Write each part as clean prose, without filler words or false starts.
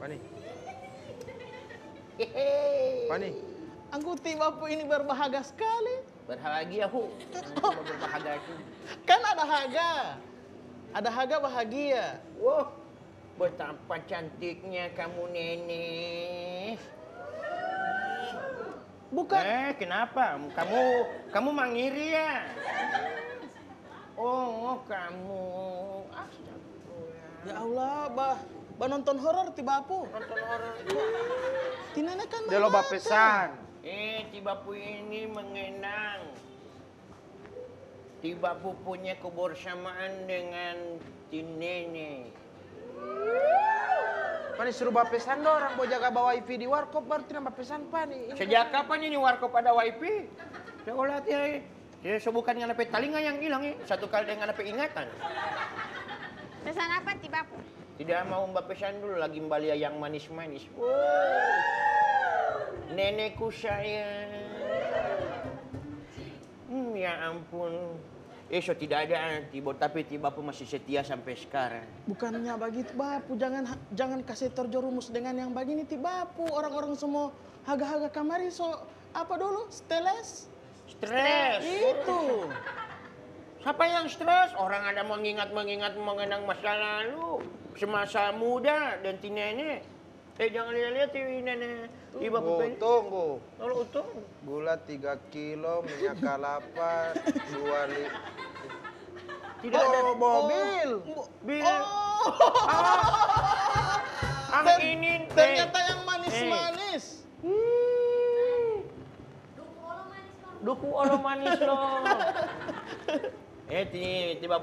Pani. Pani. Angkuti bapu ini berbahagia sekali. Berbahagia hu. Berbahagia itu. Kan ada haga. Ada haga bahagia. Wah, betapa cantiknya kamu nenek. Bukan. Kenapa? Kamu mangiri ya? Oh, kamu. Astagfirullah. Ya Allah, bah nonton horor ti bapu. Nonton horor. Ti nenek kan Dia loba pesan. Tibapu ini mengenang. Tibapu punya kebersamaan dengan ti nenek. Pani suruh bapesan orang mau jaga bawa wifi di warkop baru tidak bapesan pani. Sejak kapan ini warkop ada wifi? Ya Allah dia sebukan dengan apa talinga yang hilang ya. Satu kali dengan apa ingatan. Pesan apa Tibapu? Tidak mau mbak pesan dulu lagi Mbalia yang manis-manis. Nenekku sayang. Ya ampun. So tidak ada tapi Tibapu masih setia sampai sekarang. Bukannya begitu bapu, jangan kasih terjerumus dengan yang begini ti bapu. Orang-orang semua haga-haga kamari apa dulu? Stres. Itu. Siapa yang stres? Orang ada mengingat mengenang masa lalu, semasa muda dan ti nenek. Jangan lihat ti nenek. Tunggu. Kalau utuh. Gula 3 kilo, minyak kelapa 2 liter. Tidak ada mobil. Ini Ternyata yang manis-manis. Duku olo manis loh. Tiba-tiba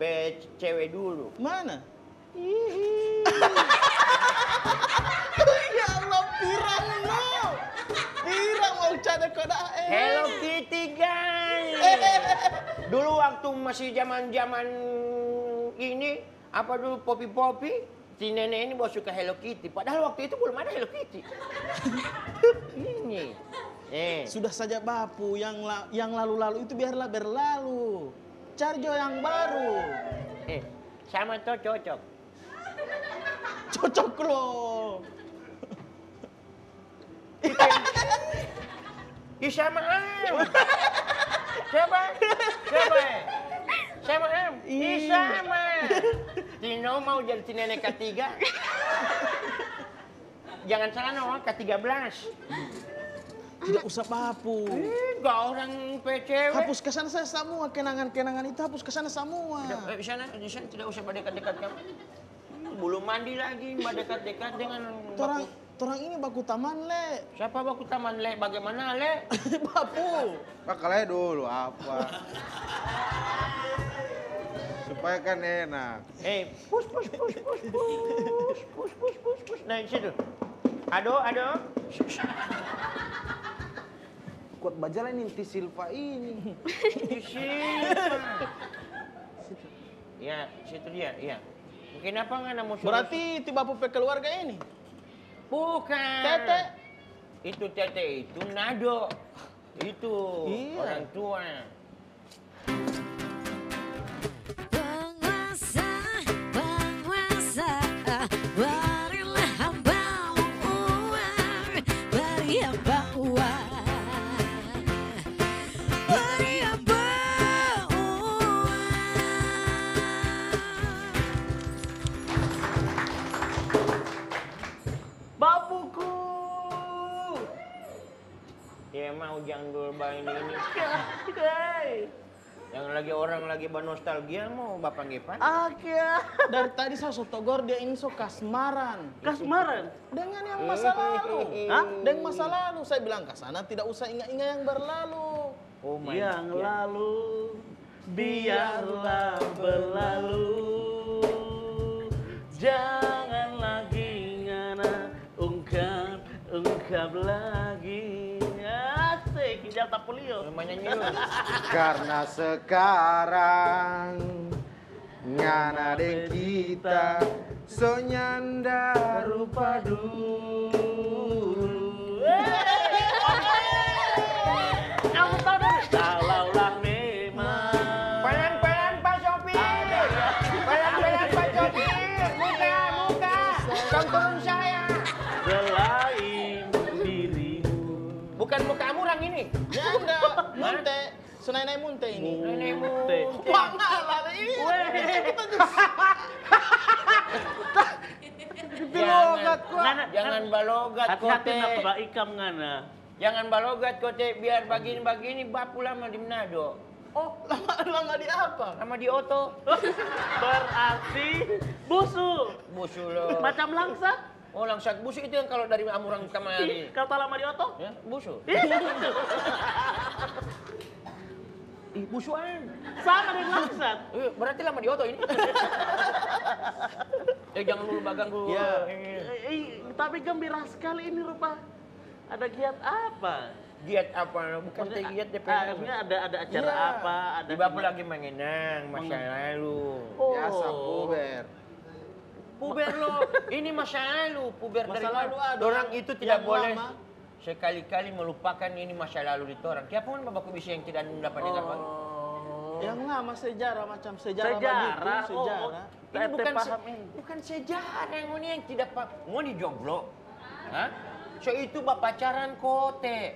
pe cewek dulu. Mana? Ya Allah, pirang mau cari kode AE. Hello Kitty guys. Dulu waktu masih zaman ini apa dulu Poppy, si nenek ini bawa suka Hello Kitty. Padahal waktu itu belum ada Hello Kitty. Ini. Sudah saja bapu, yang lalu-lalu itu biarlah berlalu. Cari yang baru. Sama tuh cocok. Cocok loh. Sama am. Siapa? Sama am. Sama. Tino mau jadi nenek ketiga. Jangan salah no, ke-13. Tidak usah bapu. Enggak orang PCW. Hapus ke sana saya semua, kenangan-kenangan itu hapus ke sana semua. Di sana tidak usah berdekat-dekat kamu. Belum mandi lagi, berdekat-dekat dengan Torang ini baku taman, Le. Siapa baku taman, Le? Bagaimana, Le? Bapu. Pakalnya dulu apa? Supaya kan enak. Pus. Nah, situ. Ado. Kuat bajalan inti Silva ini. Ya, situ dia, iya. Mungkin apa nggak namu suruh? Berarti tiba pe keluarga ini? Bukan. Tete. Itu Tete, itu Nado. Itu orang tua. Berilah hamba-Mu uang, beri hamba uang. Bapuku. Ya mau janggul bayi ini. Yang lagi orang lagi bernostalgia mau bapak ngepan? Dari tadi saya sotogor dia ini kasmaran. Kasmaran? Dengan yang masa lalu. Hah? Dengan masa lalu. Saya bilang ke sana tidak usah ingat-ingat yang berlalu. Oh my Yang lalu biarlah berlalu. Jangan lagi ngana ungkap lagi. Asik, kijang tapulio. Namanya nyilu. Karena sekarang ngana deng kita sonyanda rupa dulu. Kamu tahu dong? Kalaulah memang Bukan muka amurang ini. Ya enggak, munte. Senai-nai munte ini. Nenek Munte. munte. Wah, ngalah ini. Kita juga. Jangan balogat Hati-hati kote. nak ba ikam ngana. Jangan balogat kote biar begini-begini bapu lama di Manado. Oh, lama di apa? Sama di Oto. Berarti busuk. Busu lo. Macam langsat. Oh langsat busu itu yang kalau dari amurang kemari. Kau tak lama di oto? Ya, busu. Ih, busuan. Sama dengan langsat. Berarti lama di Oto ini. Jangan dulu bagang dulu. Ya. Tapi gembira sekali ini rupa. Ada giat apa? Giat apa? Bukan teh giat DP. Akhirnya ada acara Iya. apa? Ada Di bapu lagi mengenang masa lalu. Oh. Biasa puber. Puber lo, ini masa lalu. Puber Masa dari lalu mana? ada Orang itu tidak yang boleh lama. sekali-kali melupakan ini masa lalu di orang. Siapa pun bapak bisa yang tidak dapat dengar Pak? Yang lama sejarah macam sejarah Sejarah. begitu, sejarah. Ini bukan paham ini. bukan sejarah yang tidak pak. Mau dijoglo, hah? So itu bapak pacaran kote.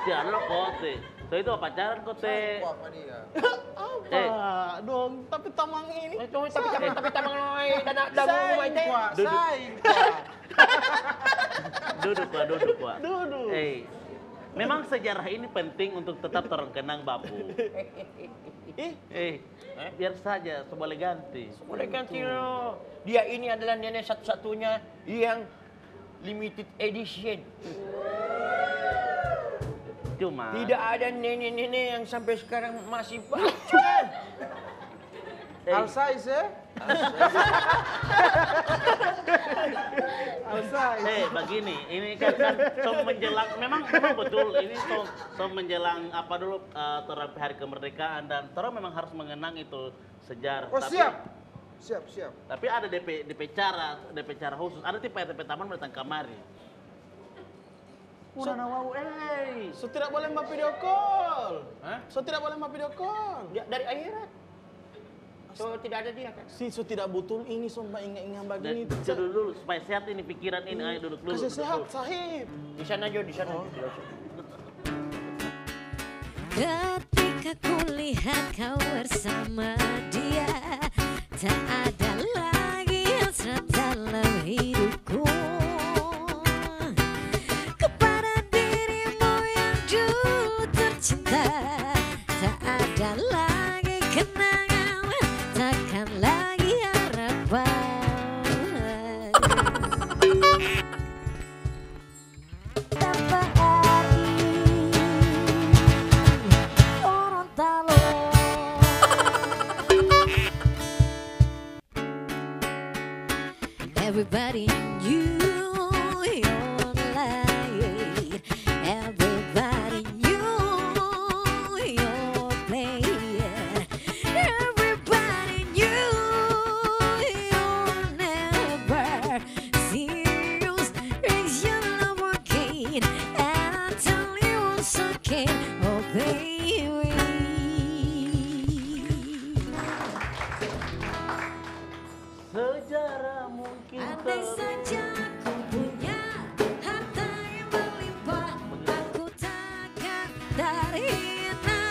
Jangan lo kote. So itu pacaran kote. Apa dia? Apa dong? Tapi tamang ini. Tapi tamang loy dana dagu Saing, teh. Pak. Duduk. Saing, Pak. Duduk Pak. Duduk. Memang sejarah ini penting untuk tetap terkenang bapu. Biar saja, boleh ganti. Boleh ganti lo. Dia ini adalah nenek satu-satunya yang limited edition. Cuma Tidak ada nenek-nenek yang sampai sekarang masih pacaran. Alsais ya? begini, ini kan so menjelang, memang betul, ini so menjelang apa dulu terhadap hari kemerdekaan dan Toro memang harus mengenang itu sejarah. Oh siap. Tapi ada DP cara khusus. Ada tipe taman datang kamari. So tidak boleh mbak video call. Hah? So tidak boleh mbak video call. Dari akhirat. So tidak ada dia kan? So tidak betul ini so mbak ingat-ingat begini. Duduk dulu supaya sehat ini pikiran ini. Ayo duduk dulu. Kasih duduk sehat, dulu. sahib. Di sana Jo, di sana. Ketika kulihat kau bersama dia, tak ada lagi hasrat dalam hidupku. Kepada dirimu yang dulu tercinta, tak ada lagi kenangan, takkan lagi harapan. Tanpa arti Gorontalo. Everybody knew your light. Everybody knew your play. Everybody knew you're never serious. Raise your love again until you once again, oh baby. Sejarah mungkin Andai saja ku punya harta yang berlimpah, aku takkan terhina.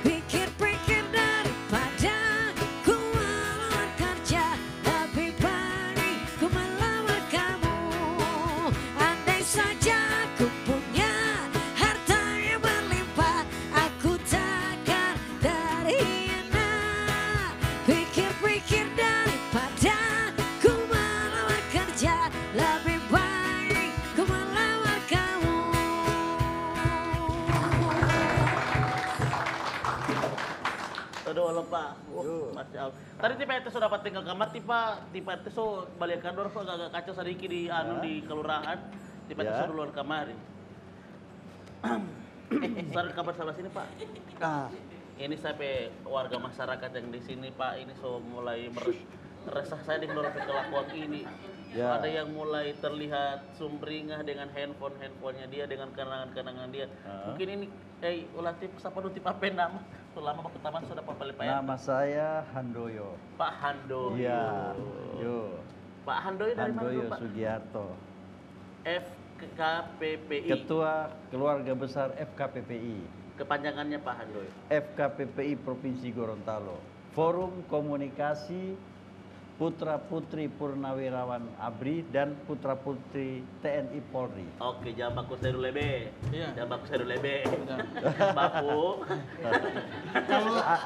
Pikir-pikir daripada ku melamar kerja, lebih baik ku melamar kamu. Andai saja ku punya harta yang berlimpah, aku takkan terhina. Pikir-pikir daripada ku melamar kerja, lebih baik ku melamar kamu. Aduh, lupa. Masya Allah. Tadi tipe itu sudah dapat tinggal kamar, tipe itu so balik kantor so agak kacau sedikit di di kelurahan. Tipe itu so duluan kamari. Saat kabar sebelah sini Pak. Ini sampai warga masyarakat yang di sini Pak, ini so mulai meresah saya dengan kelakuan ini. Ya. Ada yang mulai terlihat sumringah dengan handphonenya dia, dengan kenangan-kenangan dia. Mungkin ini, ulah tip, siapa dulu tip apa nama? Selama Pak Taman sudah Pak Palipayan. Nama saya Handoyo. Pak Handoyo. Iya, yo. Pak Handoyo dari mana Handoyo dulu, Pak? Sugiarto. F FKPPI. Ketua Keluarga Besar FKPPI. Kepanjangannya Pak Handoyo. FKPPI Provinsi Gorontalo. Forum Komunikasi Putra-Putri Purnawirawan ABRI dan Putra-Putri TNI Polri. Oke, jangan baku seru lebe. Iya. Jangan baku seru lebe. Bapu.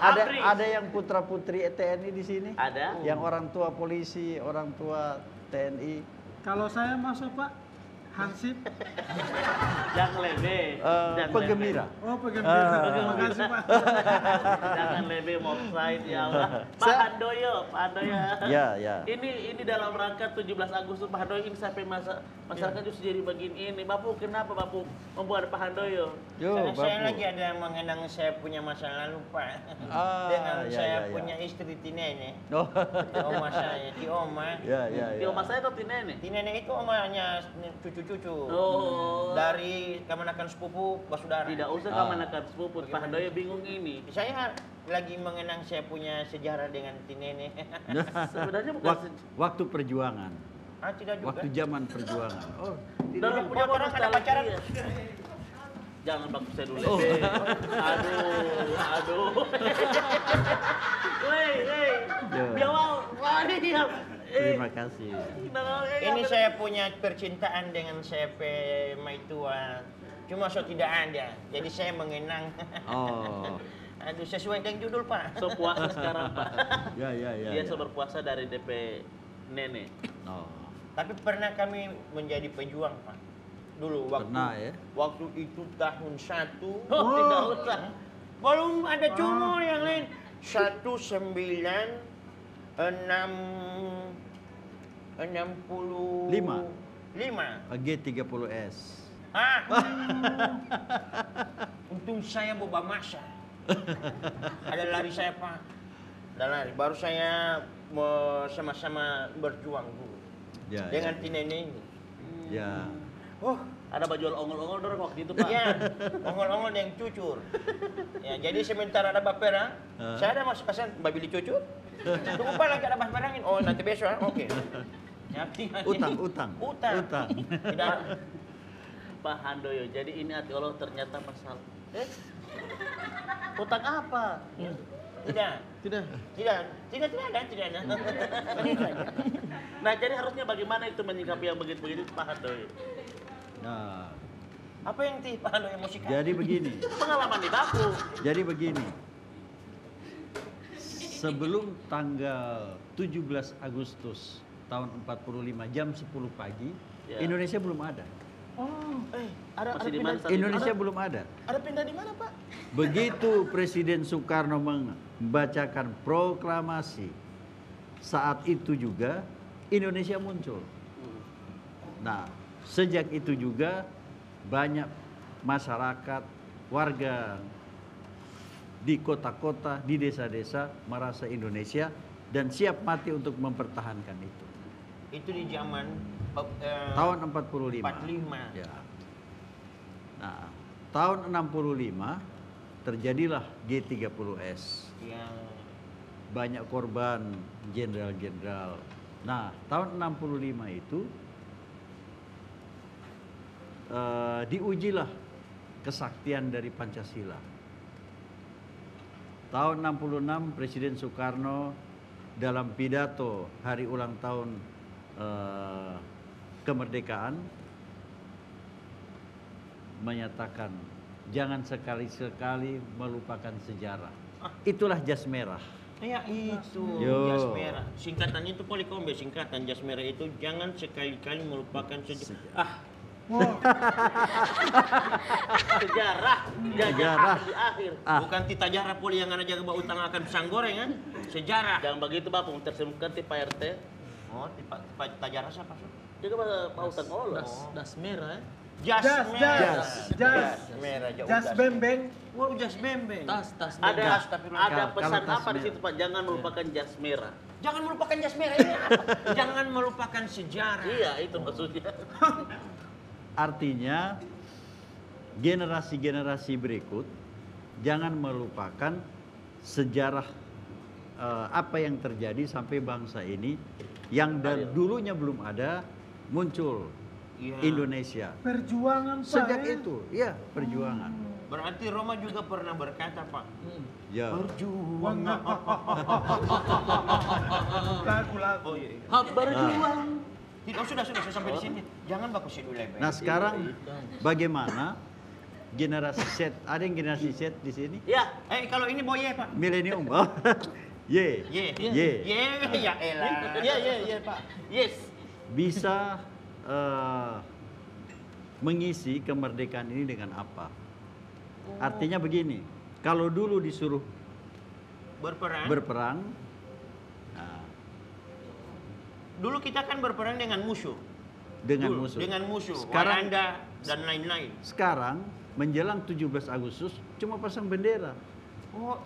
ABRI. Ada yang putra-putri TNI di sini? Ada. Yang orang tua polisi, orang tua TNI. Kalau saya masuk Pak, Hansip. Jangan lebe. Jangan Penggembira. Oh, penggembira. Terima kasih Pak. Jangan lebe offside ya Allah. Pak Handoyo, Pak Handoyo. Ya, ya. Ini dalam rangka 17 Agustus Pak Handoyo ini sampai masyarakat justru jadi begini ini. Bapu kenapa Bapu membuat Pak Handoyo? Yo, Karena saya Bapu. lagi ada mengenang saya punya masa lalu, Pak. Ah, Dengan ya, saya ya, ya. punya istri Tinene. Oh. Oma saya, Ti Oma. Ya, ya, Di ya. rumah saya atau di nenek? Tinene itu omanya cucu-cucu. Oh. Dari kemenakan sepupu Basudara. Tidak usah Ah. kamu menekan sepupu. Pak Handoyo bingung ini. Saya lagi mengenang saya punya sejarah dengan Tinene. Sebenarnya bukan Waktu perjuangan. Ah, tidak juga. Waktu zaman perjuangan. Oh, Udah punya orang ada pacaran. Jangan baku saya dulu. Oh. Aduh. Woi. Ya. Dia mau lari dia. terima kasih. Ini saya punya percintaan dengan CP Maitua. Cuma so tidak ada. Jadi saya mengenang. Oh. Aduh, sesuai dengan judul, Pak. So puasa sekarang Pak. Ya, ya, ya. Dia ya. so berpuasa dari DP nenek. Oh. Tapi pernah kami menjadi pejuang, Pak. Dulu waktu Pernah, ya? waktu itu tahun 1. Oh, tidak usah. Belum ada cuma yang lain. 1965. G30S. Ah. Untung saya boba masa. Ada lari saya, Pak. Ada lari. Baru saya sama-sama berjuang dulu. Ya, Dengan ya. Tinene ini. Ya. Oh, Ada baju ongol-ongol dorong waktu itu Pak. iya. Ongol-ongol yang cucur. Ya, jadi sementara ada baperang, saya ada masuk pesan babili cucur. Tunggu Pak lagi ada baperangin. Oh, nanti besok ah. Oke. Ya, Utang. Utang. Tidak. Pak Handoyo, jadi ini hati Allah ternyata masalah. Utang apa? Tidak. Tidak. Tidak ada. Nah, jadi harusnya bagaimana itu menyikapi yang begitu-begitu Pak Handoyo? Nah, Apa yang Pak Handoyo emosi? jadi begini. Itu pengalaman di baku. Jadi begini. Sebelum tanggal 17 Agustus tahun 45 jam 10 pagi, Ya. Indonesia belum ada. Ada Masih di pindah, mana saat itu? Indonesia belum ada. ada pindah di mana, Pak? Begitu Presiden Soekarno membacakan proklamasi, saat itu juga Indonesia muncul. Nah, sejak itu juga banyak masyarakat, warga di kota-kota, di desa-desa merasa Indonesia dan siap mati untuk mempertahankan itu. Itu di zaman Tahun 45. 45. Ya. Nah, tahun 65 terjadilah G30S. Yang Banyak korban jenderal-jenderal. Nah, tahun 65 itu diujilah kesaktian dari Pancasila. Tahun 66 Presiden Soekarno dalam pidato hari ulang tahun kemerdekaan menyatakan jangan sekali-sekali melupakan sejarah. Itulah jas merah. ya itu Yo. jas merah. Singkatannya itu Polikombe, singkatan jas merah itu jangan sekali-kali melupakan sejarah. Sejarah. Sejarah. Di akhir. Bukan tita jarah poli yang ada jaga utang akan pisang goreng kan? Sejarah. Jangan begitu Bapak, tersebutkan di Pak RT. Oh, tita jarah siapa? Juga Pak Utang Olos. Das merah, Jas Jas, merah. jas. merah. jauh Jas jas. bembeng. Wow, jas bembeng. tas Ada Astagfirullah. ada Kalau pesan tas apa di merah. situ Pak? Jangan melupakan jas merah. Jangan melupakan jas merah ini. Jangan melupakan sejarah. Iya, itu maksudnya. Artinya generasi-generasi berikut jangan melupakan sejarah apa yang terjadi sampai bangsa ini yang dulunya belum ada muncul Iya. Indonesia. Perjuangan Pak. Sejak ya? itu, ya perjuangan. Berarti Roma juga pernah berkata, Pak. Ya. Perjuangan. Lagu-lagu. Oh iya. Hak berjuang. Tidak, sudah saya sampai di sini. Jangan baku dulu ya, Nah sekarang bagaimana generasi Z? Ada yang generasi Z di sini? Ya, kalau ini boye, Pak. Milenium. Oh. Y. Ye. Y. Ya elah. Iya Pak. yes. Bisa mengisi kemerdekaan ini dengan apa? Artinya begini, kalau dulu disuruh berperang, nah, Dulu kita kan berperang dengan musuh. dengan Dulu, musuh. Dengan musuh. Sekarang, Walanda dan lain-lain. sekarang menjelang 17 Agustus cuma pasang bendera. Oh,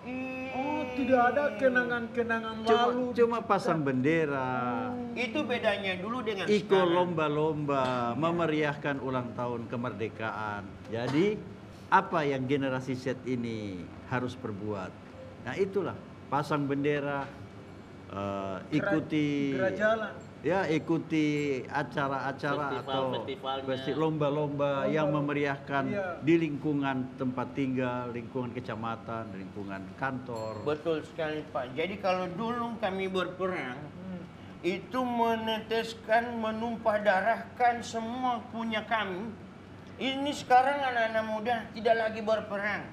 Oh, tidak ada kenangan-kenangan lalu. Cuma pasang bendera. Itu bedanya dulu dengan Ikut sekarang. lomba-lomba, memeriahkan ulang tahun kemerdekaan. Jadi apa yang generasi Z ini harus perbuat? Nah itulah, pasang bendera, ikuti Gerak jalan. ya ikuti acara-acara atau Festival-festivalnya. lomba-lomba yang memeriahkan Iya. di lingkungan tempat tinggal, lingkungan kecamatan, lingkungan kantor. Betul sekali, Pak. Jadi kalau dulu kami berperang, itu meneteskan, menumpah darahkan semua punya kami. Ini sekarang anak-anak muda tidak lagi berperang.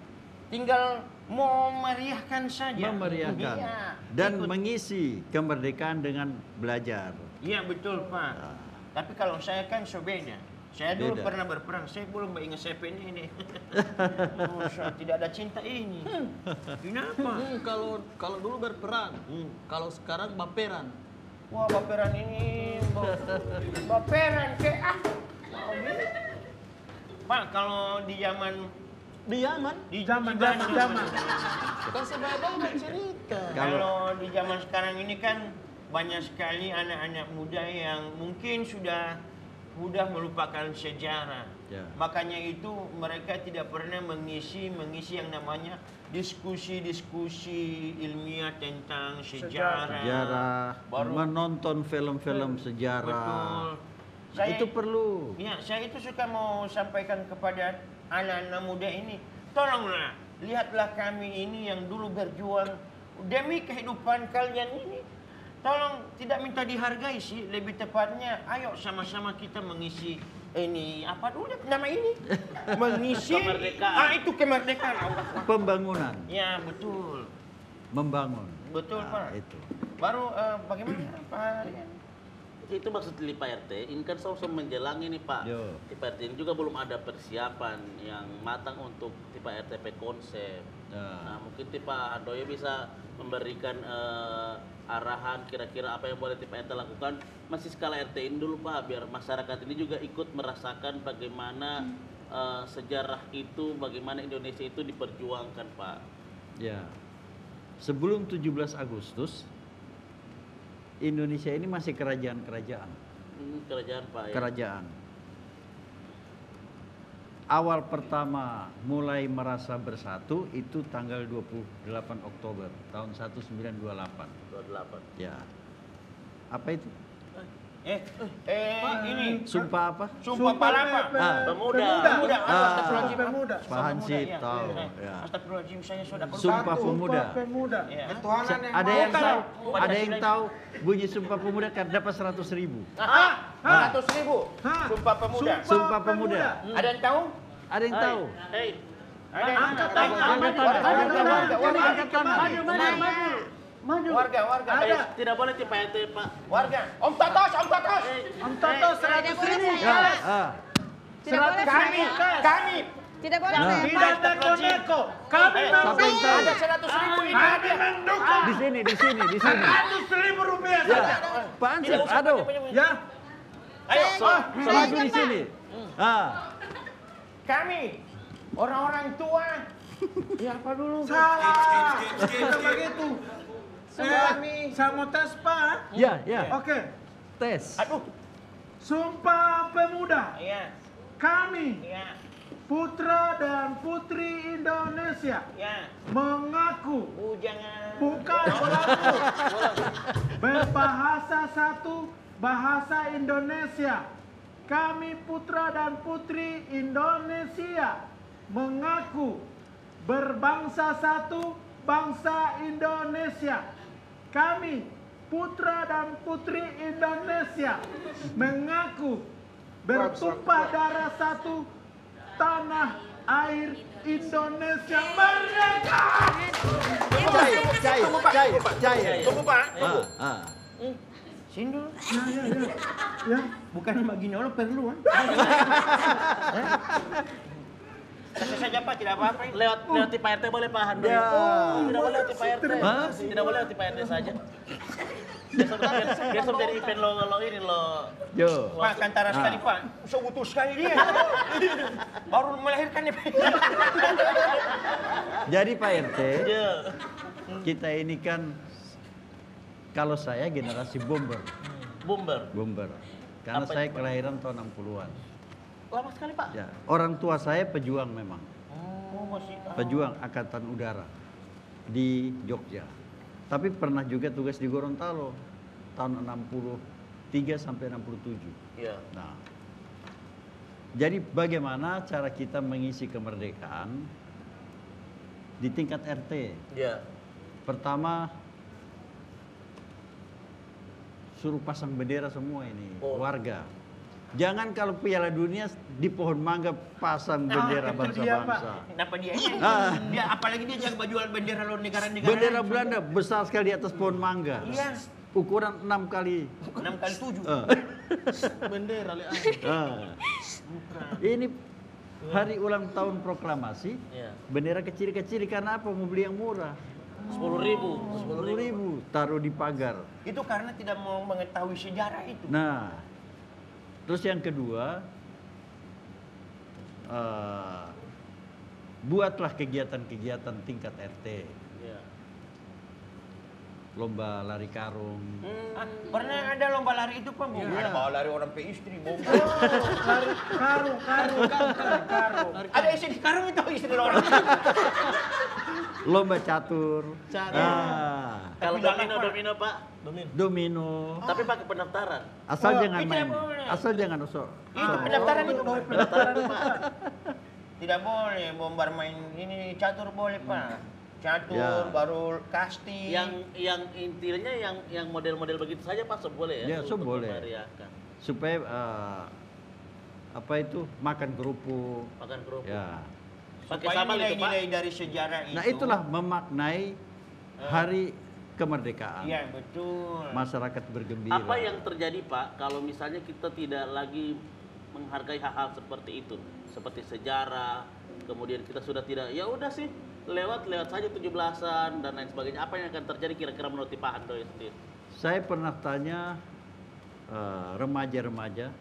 Tinggal mau meriahkan saja. Memeriahkan Iya. dan Ikut. mengisi kemerdekaan dengan belajar. Iya betul, Pak. Ah. Tapi kalau saya kan beda. Saya dulu Beda. pernah berperang, saya belum ingat CP ini. Oh, tidak ada cinta ini. Kenapa? Kalau dulu berperang, kalau sekarang baperan. Wah, baperan ini, baperan ke mau gini. Pak, kalau di zaman Di Yaman, Zaman. kan sebaik-baik cerita. kalau di zaman sekarang ini kan banyak sekali anak-anak muda yang mungkin sudah melupakan sejarah. Ya. Makanya itu mereka tidak pernah mengisi yang namanya diskusi ilmiah tentang sejarah. Sejarah, Baru- menonton film-film sejarah. Betul. Nah, itu perlu. Ya, saya itu suka mau sampaikan kepada anak-anak muda ini, tolonglah lihatlah kami ini yang dulu berjuang demi kehidupan kalian ini. Tolong tidak minta dihargai sih, lebih tepatnya ayo sama-sama kita mengisi ini apa dulu nama ini? Mengisi Kemerdekaan. itu kemerdekaan. Allah. Pembangunan, Ya, betul. membangun. Betul, Nah, Pak. itu. Baru bagaimana Pak Rian? Itu maksud di Pak RT, ini kan sama-sama menjelang ini Pak. Yo. Di Pak RT ini juga belum ada persiapan yang matang untuk di Pak RT konsep. Ya. Nah mungkin Pak Handoyo bisa memberikan arahan kira-kira apa yang boleh Pak RT lakukan masih skala RT ini dulu Pak, biar masyarakat ini juga ikut merasakan bagaimana sejarah itu, bagaimana Indonesia itu diperjuangkan Pak. Ya. Sebelum 17 Agustus, Indonesia ini masih kerajaan-kerajaan. Kerajaan Pak ya. Kerajaan. Awal pertama mulai merasa bersatu itu tanggal 28 Oktober tahun 1928. 28. Ya. Apa itu? Ini Sumpah apa? Sumpah Palapa. Pemuda. Pemuda. Astagfirullahaladzim, pemuda. Pak Hansip Ya. tahu. Ya. Astagfirullahaladzim, saya sudah Sumpah Pemuda. Pemuda. Ya. Ketuhanan yang Ada mau yang kan? tahu? Ada yang tahu bunyi Sumpah Pemuda kan dapat 100.000. 100.000. Hah? Sumpah Pemuda. Sumpah Pemuda. Ada yang tahu? Ada yang tahu? Hei. Ada yang Angkat tahu? tangan. Warga. Ada. Tidak boleh Pak RT Pak. Warga. Om Tatos. Om Toto 100.000. Ya, ah. Tidak boleh Kami. Tidak boleh Nah. saya. Tidak ada koneko. Kami Siapa yang tahu? Ada 100.000 ini ada. Di sini. 100.000 rupiah Ya, saja. Pak Hansip, aduh. Ya. Ayo. Maju di sini. Ah. Kami. Orang-orang tua. Ya apa dulu? Salah. Tidak begitu. Saya mau tes Pak. Ya. Oke. Tes. Aduh. Sumpah Pemuda. Iya. Kami Iya. putra dan putri Indonesia Ya. mengaku Jangan. bukan mengaku berbahasa satu bahasa Indonesia kami putra dan putri Indonesia mengaku berbangsa satu, bangsa Indonesia. Kami putra dan putri Indonesia mengaku bertumpah darah satu, tanah air Indonesia merdeka. Jaya. Tunggu Pak. Sini dulu. Ya. Bukan begini lo perlu kan? Kasih saja Pak, tidak apa-apa. Lewat di Pak RT boleh Pak Handoyo? Ya. Tidak boleh lewat di Pak RT. Hah? Tidak boleh lewat di Pak RT saja. Besok jadi event lo ini lo. Yo. Pak, kantara sekali Pak. So butuh sekali dia. Baru melahirkan nih Pak. Jadi Pak RT, Ya. kita ini kan kalau saya generasi bomber. Bomber. Karena Apa saya itu, Pak? kelahiran tahun 60-an. Lama sekali Pak. Ya, orang tua saya pejuang memang. Oh, masih. Pejuang angkatan udara di Jogja. Tapi pernah juga tugas di Gorontalo tahun 63 sampai 67. Iya. Nah, jadi bagaimana cara kita mengisi kemerdekaan di tingkat RT? Iya. Pertama, suruh pasang bendera semua ini, Oh. warga. Jangan kalau Piala Dunia di pohon mangga pasang bendera itu dia, bangsa-bangsa. Kenapa dia? Ah. Dia apalagi dia jangan baju bendera luar negara-negara. Bendera Belanda besar sekali di atas pohon mangga. Iya. Ukuran 6 kali. 6 kali 7. Bendera lihat. Ini hari ulang tahun proklamasi. Iya. Bendera kecil-kecil karena apa? Mau beli yang murah. 10.000. 10.000 taruh di pagar. Itu karena tidak mau mengetahui sejarah itu. Nah, terus yang kedua, buatlah kegiatan-kegiatan tingkat RT. Iya. Lomba lari karung. Ah, pernah ada lomba lari itu Pak? Iya. Ada bawa lari orang pe istri, Bung. Karung. Ada istri karung itu istri orang. Lomba catur. Ah, Kalau Tapi domino Pak. domino. Tapi pakai pendaftaran. Asal jangan itu main. yang boleh. Asal jangan usah. Itu pendaftaran itu. Pendaftaran Pak. Tidak boleh bombar main ini catur boleh Pak. Catur Ya. baru kasti. Yang intinya yang model-model begitu saja Pak, boleh ya? Ya, untuk boleh. memeriahkan. Supaya apa itu makan kerupuk. Makan kerupuk. Ya. Pakai supaya sambal itu Pak. nilai-nilai dari sejarah itu. Nah, itulah memaknai hari kemerdekaan. Iya betul. Masyarakat bergembira. Apa yang terjadi Pak kalau misalnya kita tidak lagi menghargai hal-hal seperti itu, seperti sejarah, kemudian kita sudah tidak, ya udah sih lewat saja 17-an dan lain sebagainya. Apa yang akan terjadi kira-kira menurut Pak Handoyo sendiri? Saya pernah tanya remaja-remaja,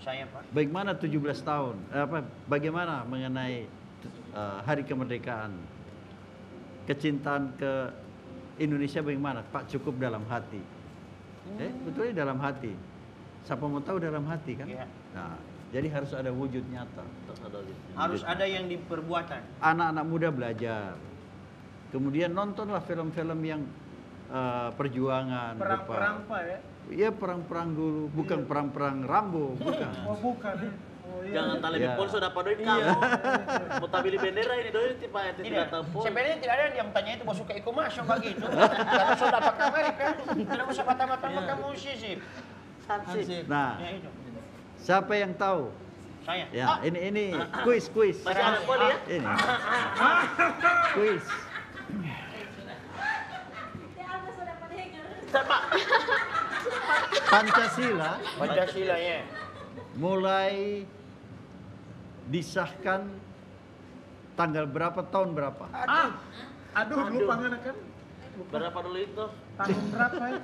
Saya Pak. bagaimana 17 tahun, bagaimana mengenai hari kemerdekaan, kecintaan ke Indonesia bagaimana? Pak, cukup dalam hati. Betulnya dalam hati. Siapa mau tahu dalam hati kan? Iya. Nah, jadi harus ada wujud nyata. Harus ada yang diperbuatan. Anak-anak muda belajar. Kemudian nontonlah film-film yang perjuangan. Perang-perang Pak ya. Iya, perang-perang dulu, bukan perang-perang Rambo, bukan. Oh bukan. Oh iya. Jangan tali Ya. pol sudah Pak Doi kamu. Mau tabili bendera ini Doi Pak Tidak. tidak tahu pol. Sebenarnya tidak ada yang tanya itu mau suka iko masuk begitu. Karena sudah pakai Amerika. Tidak usah pertama-tama kamu sisip. Nah, Ya itu. siapa yang tahu? Saya. Ya, ini kuis. Masih ada pol ya? Ini. Kuis. Pak. Pancasila ya. Mulai disahkan tanggal berapa, tahun berapa? Aduh lupa kan. Berapa dulu itu? Tahun berapa ya?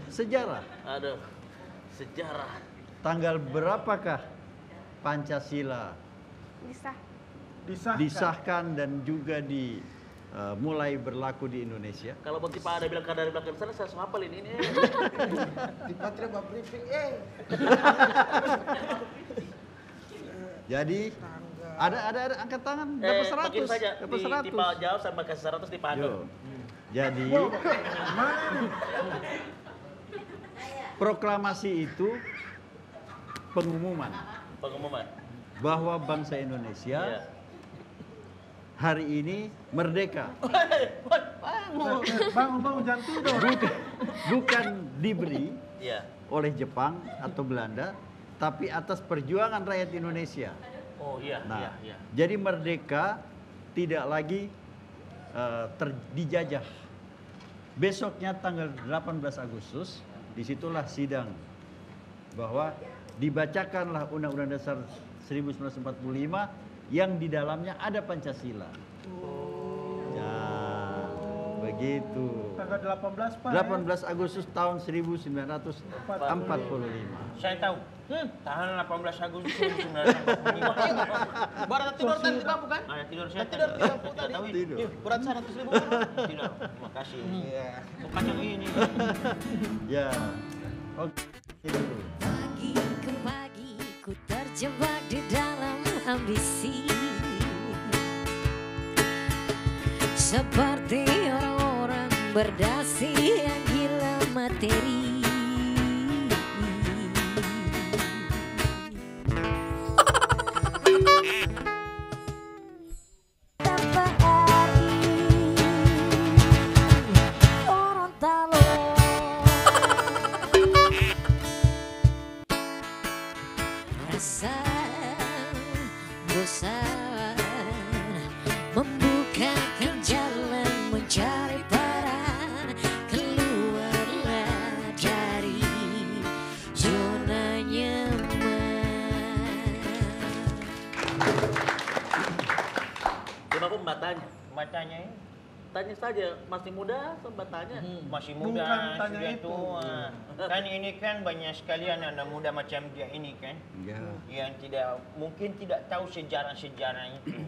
Sejarah. Aduh. Sejarah. Tanggal berapakah Pancasila disahkan dan juga mulai berlaku di Indonesia? Kalau bagi Pak ada bilang dari belakang sana saya langsung hafal ini. Di Patria Bab briefing, Jadi ada angkat tangan dapat 100. Begini saja Dapat di Pak jawab sama kasih 100 di Pak Yo. Handoyo. Jadi proklamasi itu pengumuman Pengumuman. bahwa bangsa Indonesia Iya. hari ini merdeka. Bangun jangan tidur. Bukan diberi Iya. oleh Jepang atau Belanda, tapi atas perjuangan rakyat Indonesia. Oh iya, Nah, iya. jadi merdeka tidak lagi dijajah. Besoknya tanggal 18 Agustus, disitulah sidang bahwa dibacakanlah Undang-Undang Dasar 1945 yang di dalamnya ada Pancasila. Ya, begitu. Tanggal 18 Pak. 18 Agustus tahun 1945. Saya tahu. Tahan 18 Agustus 1945. Baru tidur tadi Bapu kan? Ada tidur saya. Tidur 30 tadi. Tahu Tidur. Berat 100.000. Tidak. Terima kasih. Iya. Kacang ini. Ya. Oke. Dulu. Pagi ke pagi ku terjebak di dalam ambisi, seperti orang-orang berdasi yang gila materi. Rasa bosan membukakan jalan mencari peran, keluarlah dari zona nyaman. Coba aku tanya. Matanya ini Tanya saja, masih muda atau tanya? masih Bukan muda, tanya sudah itu. tua. Kan ini kan banyak sekali anak-anak muda macam dia ini kan. Ya. Yang mungkin tidak tahu sejarah-sejarah itu.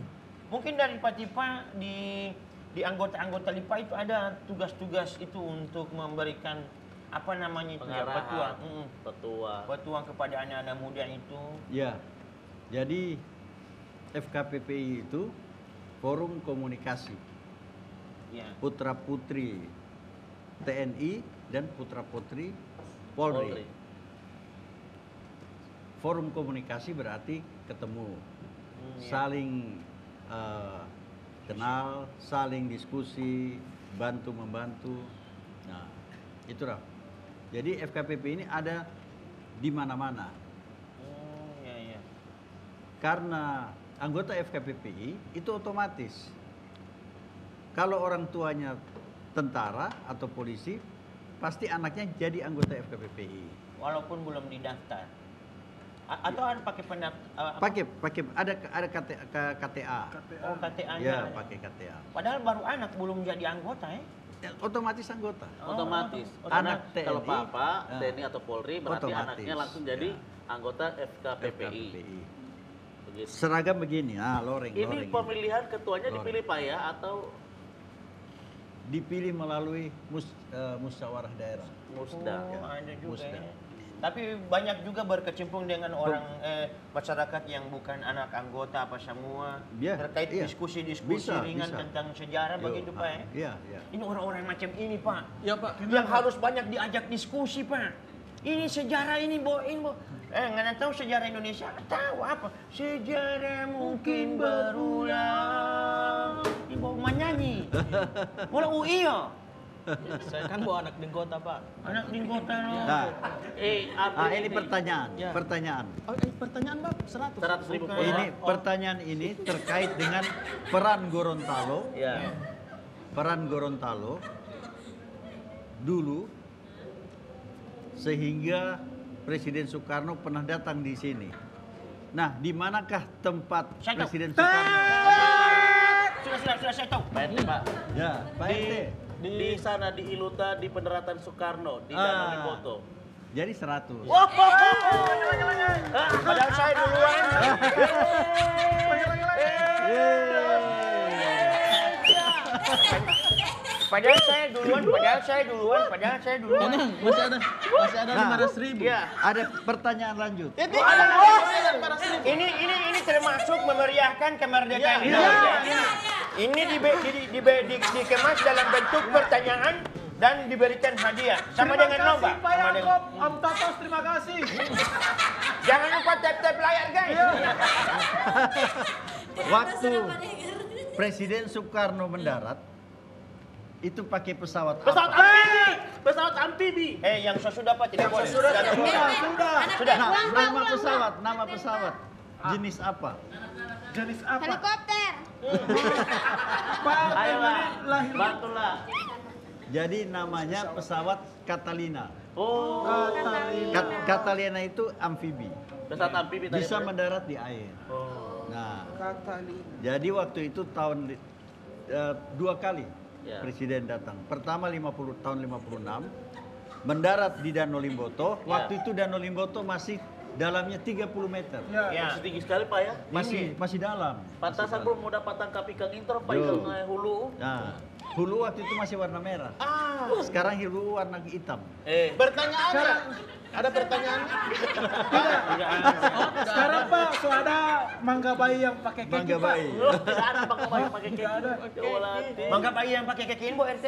Mungkin dari Pak Tipa di anggota-anggota LIPA itu ada tugas-tugas itu untuk memberikan apa namanya itu ya, Pengarahan, petuah. Petuah kepada anak-anak muda itu. Ya. Jadi FKPPI itu forum komunikasi Ya. putra-putri TNI dan putra-putri Polri. Forum komunikasi berarti ketemu, saling kenal, saling diskusi, bantu-membantu. Nah, itulah. Jadi FKPP ini ada di mana-mana. Oh, ya. Karena anggota FKPPI itu otomatis. Kalau orang tuanya tentara atau polisi, pasti anaknya jadi anggota FKPPI. Walaupun belum didaftar. Atau ada pakai pendaftar? Pakai ada KTA. Oh, KTA-nya. Ya, ada. pakai KTA. Padahal baru anak belum jadi anggota ya? Ya, otomatis anggota. Otomatis. Anak Karena kalau TNI, papa, ah, TNI atau Polri berarti otomatis. anaknya langsung jadi anggota FKPPI. Begitu. Seragam begini, loreng. Ini pemilihan ketuanya Loreng. dipilih Pak ya atau dipilih melalui musyawarah daerah. musda? Oh, ada juga Musda. ya. Tapi banyak juga berkecimpung dengan orang masyarakat yang bukan anak anggota apa semua Ya, terkait iya. diskusi-diskusi Bisa, ringan bisa. tentang sejarah begitu Pak ya. Iya, iya. Ini orang-orang macam ini Pak. Ya Pak. Yang harus banyak diajak diskusi Pak. Ini sejarah ini nggak tahu sejarah Indonesia? Tahu apa? Sejarah mungkin berulang. Ini bawa menyanyi. Bola UI ya. Saya kan bawa anak di kota Pak. Anak di kota loh. Nah, artinya ini pertanyaan. Ya. Pertanyaan. Oh, pertanyaan Bapak 100. 100.000 Bukan. Ini pertanyaan ini terkait dengan peran Gorontalo. Ya. Peran Gorontalo dulu sehingga Presiden Soekarno pernah datang di sini. Nah, di manakah tempat Saya tahu. Presiden Soekarno? Sudah saya tahu. Pak RT, Pak. Ya, Pak RT. Di sana di Iluta di Pendaratan Soekarno di Danau Lipoto. Jadi 100. Padahal saya duluan. Padahal saya duluan. Tenang, masih ada 500.000. Iya. Ada pertanyaan lanjut. Ini termasuk memeriahkan kemerdekaan Indonesia. Ini dikemas dalam bentuk pertanyaan dan diberikan hadiah sama dengan lomba. Pak Yakob, Om Tatos, terima kasih. Jangan lupa tap-tap layar guys. Waktu Presiden Soekarno mendarat, itu pakai pesawat Pesawat apa? amfibi! Pesawat amfibi! Yang sudah Pak tidak boleh. Sudah. Nama pesawat jenis apa? Jenis apa? Helikopter. Pak, Ayo lah, lahir. bantulah. Jadi namanya pesawat Catalina. Oh, Catalina itu amfibi, pesawat amfibi tadi. bisa mendarat di air. Oh. Nah, Catalina. jadi waktu itu dua kali Ya. Presiden datang. Pertama tahun 56 mendarat di Danau Limboto. Ya. Waktu itu Danau Limboto masih dalamnya 30 meter. Ya. Ya. Masih tinggi sekali Pak ya. Masih dalam. Pantasan belum mau dapat tangkap ikan intro Pak, Yo. ikan hulu. Nah, hulu waktu itu masih warna merah. Sekarang hulu warna hitam. Pertanyaan ada pertanyaan? Sekarang Pak, so ada mangga bayi yang pakai keki Mangga Pak. bayi. Oh, tidak ada bangka bayi pakai keki. Tidak ada. Ya Allah, Ti. Mangga bayi yang pakai kaki Bo RT.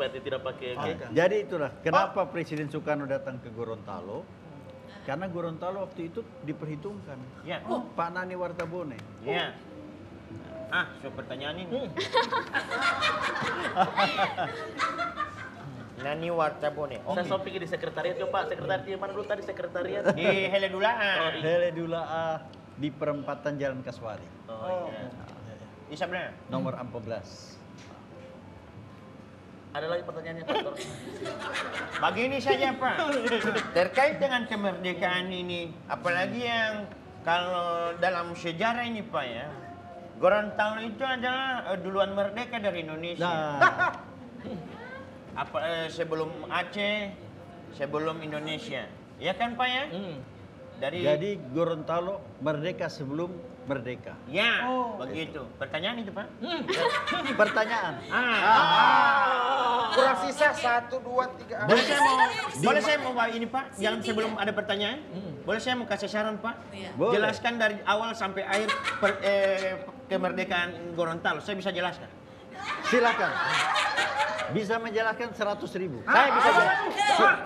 Berarti tidak pakai keki. Jadi itulah kenapa Presiden Soekarno datang ke Gorontalo. Karena Gorontalo waktu itu diperhitungkan. Ya. Pak Nani Wartabone. Ya. So pertanyaan ini. Nani Wartabone. Saya so pikir di sekretariat coba, sekretariat di mana dulu tadi sekretariat? Di Hele Dulaan. Hele Dula'a di perempatan Jalan Kaswari. Oh iya. Di sebelah. Nomor 14. Ada lagi pertanyaannya Pak? Begini saja Pak, terkait dengan kemerdekaan ini, apalagi yang kalau dalam sejarah ini Pak ya, Gorontalo itu adalah duluan merdeka dari Indonesia. Nah, Sebelum Aceh, sebelum Indonesia, ya kan Pak ya? jadi Gorontalo merdeka sebelum merdeka. Ya, begitu. Pertanyaan itu Pak. Pertanyaan. Kurang sisa 1, 2, 3. Boleh saya mau ini Pak, yang sebelum ada pertanyaan, boleh saya mau kasih saran Pak? Boleh. Jelaskan dari awal sampai akhir kemerdekaan Gorontalo. Saya bisa jelaskan. Silakan. Bisa menjelaskan 100.000. Saya bisa jelaskan.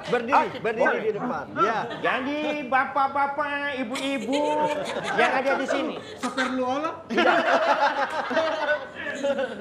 Berdiri di depan. Ya. Jadi bapak-bapak, ibu-ibu yang ada di sini, Seperlu Allah.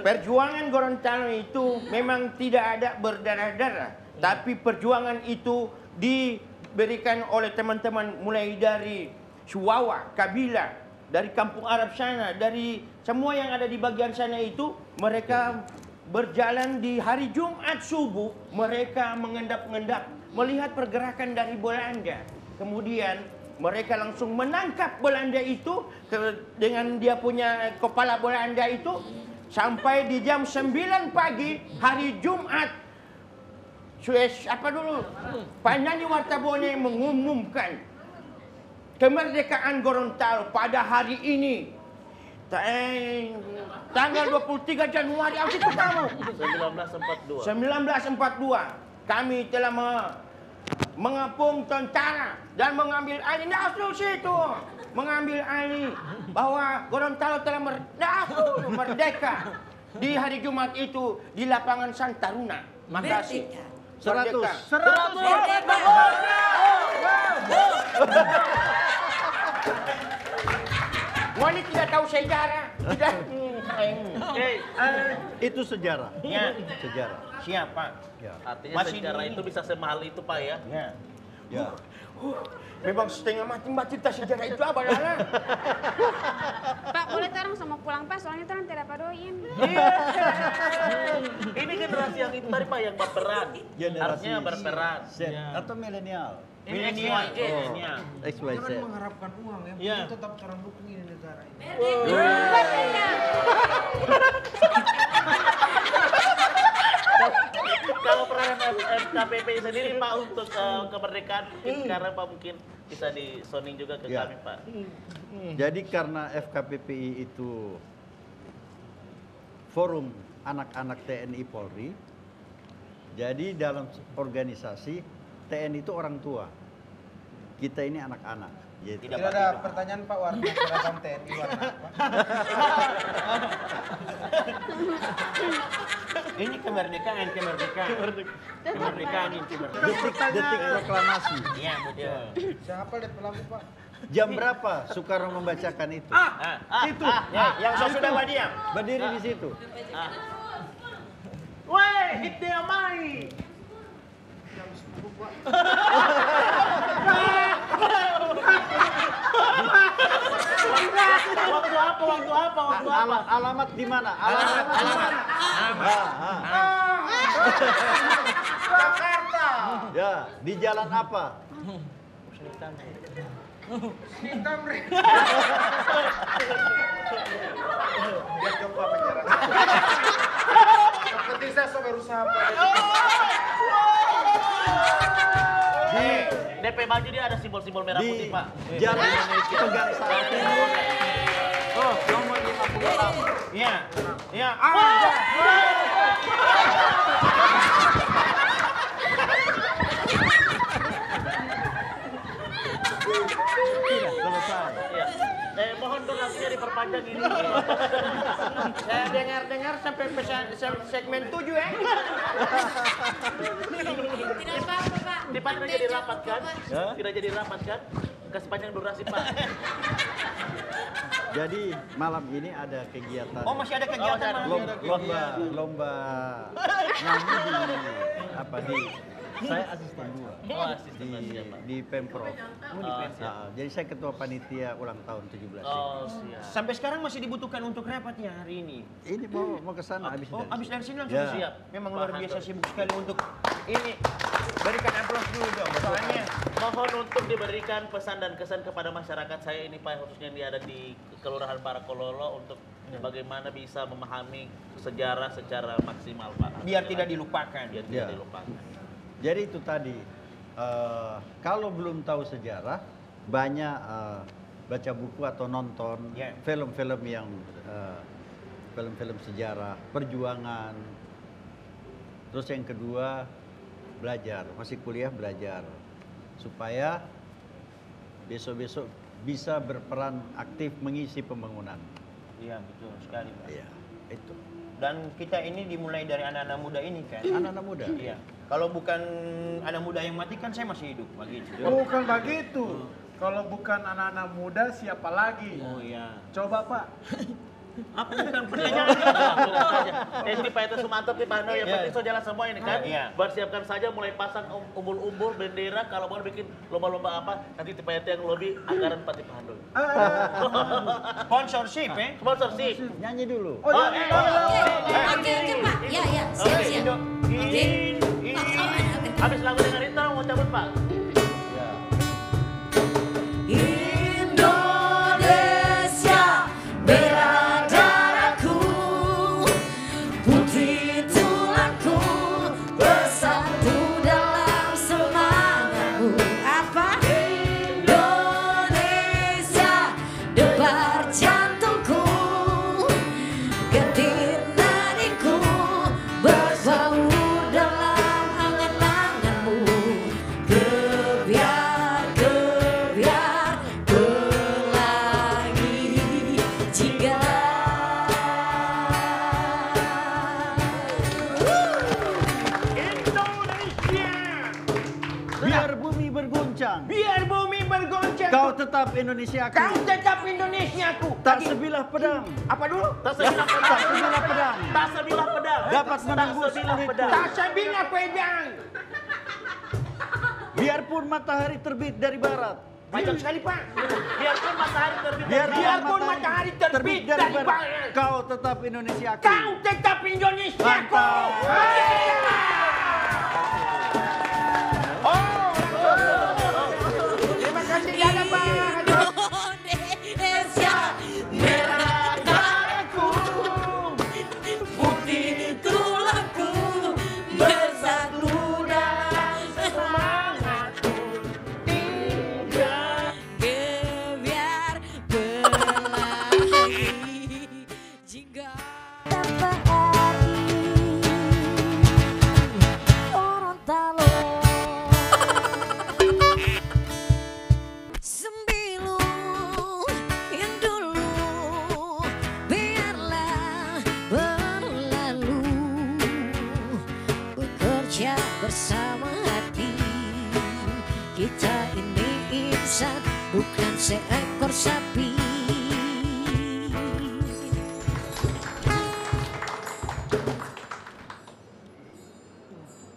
perjuangan Gorontalo itu memang tidak ada berdarah-darah, tapi perjuangan itu diberikan oleh teman-teman mulai dari Suwawa, Kabila, dari kampung Arab sana, dari semua yang ada di bagian sana itu, mereka berjalan di hari Jumat subuh, mereka mengendap-endap melihat pergerakan dari Belanda. Kemudian mereka langsung menangkap Belanda itu dengan dia punya kepala Belanda itu sampai di jam 9 pagi hari Jumat. Pak Nani Wartabone mengumumkan kemerdekaan Gorontalo pada hari ini. Tanggal 23 Januari itu kamu 1942. 1942 kami telah mengepung tentara dan mengambil alih mengambil alih bahwa Gorontalo telah merdeka di hari Jumat itu di lapangan Santaruna. Makasih. 100. Wali tidak tahu sejarah. Tidak. Itu sejarah. Ya. Sejarah. Siapa? Ya. Artinya Masih sejarah dini. itu bisa semahal itu Pak ya. Ya. Ya. Memang setengah mati mbak cerita sejarah itu apa Lala? Pak, boleh tarang sama pulang Pak, soalnya tarang tidak padoin. Ini generasi yang itu tadi Pak yang berperan. Generasi Artinya berperan. Z atau milenial. Milenial. Milenial. XYZ. Jangan mengharapkan uang ya, Ya. tetap orang dukung ini negara ini. Kalau peran FKPP sendiri Pak untuk kemerdekaan sekarang Pak mungkin bisa disoning juga ke Ya. kami Pak. Jadi karena FKPPI itu forum anak-anak TNI Polri, jadi dalam organisasi TNI itu orang tua, kita ini anak-anak. Gitu. Tidak ada pertanyaan Pak, warna seragam TNI warna apa? Ini kemerdekaan. Kemerdekaan ini kemerdekaan. Detik proklamasi. Iya, betul. Siapa lihat pelaku Pak? Jam berapa Soekarno membacakan itu? Itu. Ya, yang sudah diam. Berdiri di situ. Weh, itu yang mai. Waktu apa? Alamat di mana? Alamat. Jakarta. Ya, di jalan apa? Tamrin. Dia coba menyerang. Seperti saya berusaha. Di DP baju dia ada simbol-simbol merah Di putih, Pak. jalan Pegangsaan Timur. Oh, nomor 56. Iya. Iya. Sudah selesai. Iya. Mohon donasinya diperpanjang ini. Saya dengar sampai segmen 7 ya. Tidak apa-apa, Pak. Tidak jadi rapat kan? Tidak jadi rapat kan? Kasih panjang durasi, Pak. Jadi malam ini ada kegiatan. Oh, masih ada kegiatan. Lomba nyanyi di saya asisten 2 di Pemprov. Jadi saya ketua panitia ulang tahun 17 ini. Oh, siap. Sampai sekarang masih dibutuhkan untuk rapat ya hari ini. Ini mau ke sana habis Oh, habis dari sini Ya. langsung siap. Memang luar biasa sibuk sekali untuk ini. Berikan aplaus dulu dong. Soalnya Mohon untuk diberikan pesan dan kesan kepada masyarakat saya ini, Pak, khususnya yang ada di Kelurahan Parakololo untuk bagaimana bisa memahami sejarah secara maksimal, Pak. biar tidak dilupakan. Biar Ya. tidak dilupakan. Jadi itu tadi, kalau belum tahu sejarah, banyak baca buku atau nonton Ya. film-film yang film-film sejarah, perjuangan. Terus yang kedua, belajar, masih kuliah belajar. Supaya besok-besok bisa berperan aktif mengisi pembangunan. Iya, betul sekali, Pak. Iya, itu. Dan kita ini dimulai dari anak-anak muda ini kan. Anak-anak muda. Iya. Kalau bukan anak muda yang mati kan saya masih hidup begitu. Bukan begitu. Kalau bukan anak-anak muda, siapa lagi? Oh iya. Coba Pak. Apa bukan pertanyaan? Ini Pak Eta Sumanto di Pano yang penting so jalan semua ini kan. Iya. Bersiapkan saja mulai pasang umbul-umbul bendera, kalau mau bikin lomba-lomba apa nanti Pak Eta yang lobby anggaran Pati Pano. Sponsorship Sponsorship. Nyanyi dulu. Oh, iya. Oke, Pak. Ya, siap. Oke. Habis lagu dengerin tahu mau cabut, Pak. Indonesia bela darahku, putih tulangku, bersatu dalam semangatmu. Apa? Indonesia debar jantungku, getir nadiku, berbau dalam angan-anganmu. Gebiar pelangi jingga. Indonesia. Biar bumi berguncang, Biar bumi bergoncang. kau tetap Indonesiaku. Kau tetap Indonesiaku. Tak sebilah pedang, Apa dulu? Tak sebilah pedang. tak sebilah pedang, Tak sebilah pedang. dapat menembus Tak sebilah kulitku. pedang. Tak sebilah pedang. Biarpun matahari terbit dari barat, Panjang sekali, Pak. Biarpun matahari terbit. Biarpun matahari terbit dari barat, kau tetap Indonesiaku. kau tetap Indonesiaku. Mantap. Oh. Terima kasih Dada, Pak. Indonesia merah darahku, putih tulangku, bersatu dalam semangatku. Gebiar pelangi jingga. Tanpa arti orang tak bekerja bersama hati. Kita ini insan, bukan seekor sapi.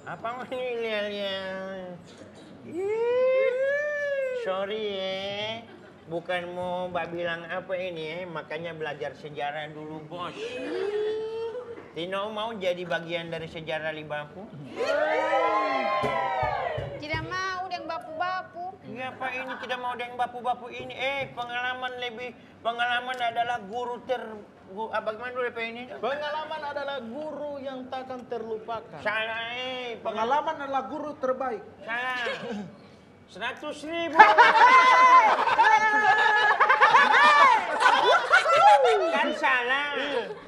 Apa ini lihat-lihat? Sorry ya, bukan mau mbak bilang apa ini ya, makanya belajar sejarah dulu bos. Tino mau jadi bagian dari sejarah Libapu? Tidak mau yang bapu-bapu. Iya Pak, ini tidak mau yang bapu-bapu ini. Pengalaman adalah guru bagaimana dulu Pak ini? Pengalaman adalah guru yang takkan terlupakan. Salah Pengalaman adalah guru terbaik. Salah. 100.000. Kan salah.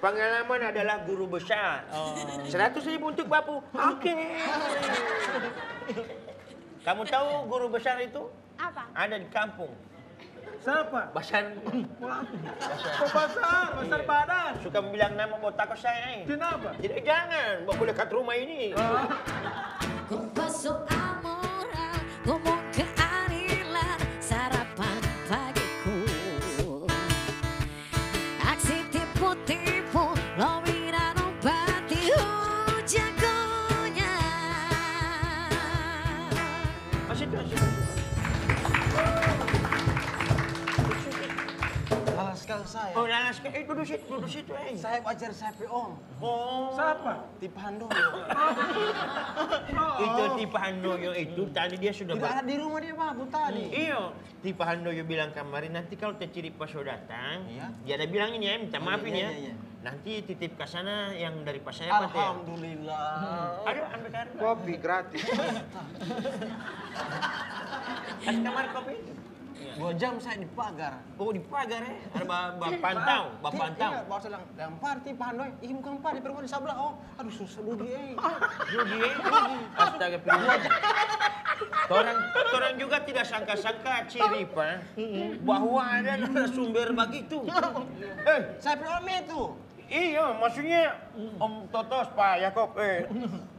Pengalaman adalah guru besar. 100.000 untuk Bapu. Oke. Kamu tahu guru besar itu? Apa? Ada di kampung. Siapa? Basar. Pasar badan. Suka bilang nama botak saya. Kenapa? Tidak, jangan. Boleh kat rumah ini. Kupas soal moral, ngomong keadilan, sarapan pagiku. Aksi tipu-tipu, lobi dan obati jagonya. Masih. Lalas sekali saya. Oh, lalas ke? Duduk situ. Saya wajar saya Om. Oh. Siapa? Tipandoyo. Itu Tipa Handoyo itu tadi dia sudah Tidak ada di rumah dia Bapu tadi. Iyo, Tipa Handoyo bilang kemarin nanti kalau Teciri Paso datang, Iya. dia ada bilangin ya, minta maafin ya. Iya. Nanti titip ke sana yang dari Pak saya Pak ya. Alhamdulillah. Aduh, ambil kartu. Kopi gratis. Kasih kamar kopi. 2 jam saya di pagar. Oh, di pagar ya. Ada bapak pantau. Iya, bawa saya lempar Tipandoyo. Ih, bukan Pak, di perempuan di sebelah. Oh, aduh susah Budi. Rugi. Astaga, pilih. Orang juga tidak sangka-sangka Ciri Pak bahwa ada narasumber begitu. Saya Om itu. Iya, maksudnya Om Totos, Pak Yakob,